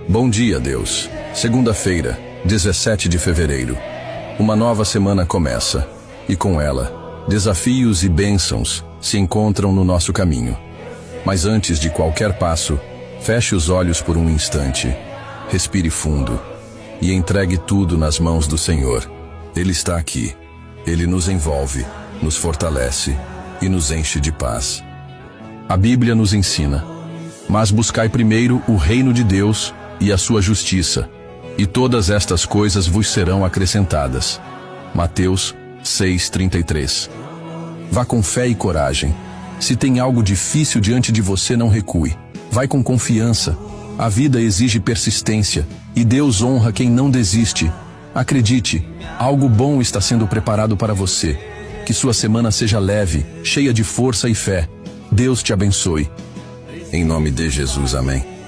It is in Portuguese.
Bom dia, Deus. Segunda-feira, 17 de fevereiro. Uma nova semana começa, e com ela, desafios e bênçãos se encontram no nosso caminho. Mas antes de qualquer passo, feche os olhos por um instante, respire fundo e entregue tudo nas mãos do Senhor. Ele está aqui. Ele nos envolve, nos fortalece e nos enche de paz. A Bíblia nos ensina: mas buscai primeiro o reino de Deus e a sua justiça, e todas estas coisas vos serão acrescentadas. Mateus 6:33. Vá com fé e coragem. Se tem algo difícil diante de você, não recue. Vai com confiança. A vida exige persistência, e Deus honra quem não desiste. Acredite, algo bom está sendo preparado para você. Que sua semana seja leve, cheia de força e fé. Deus te abençoe. Em nome de Jesus, amém.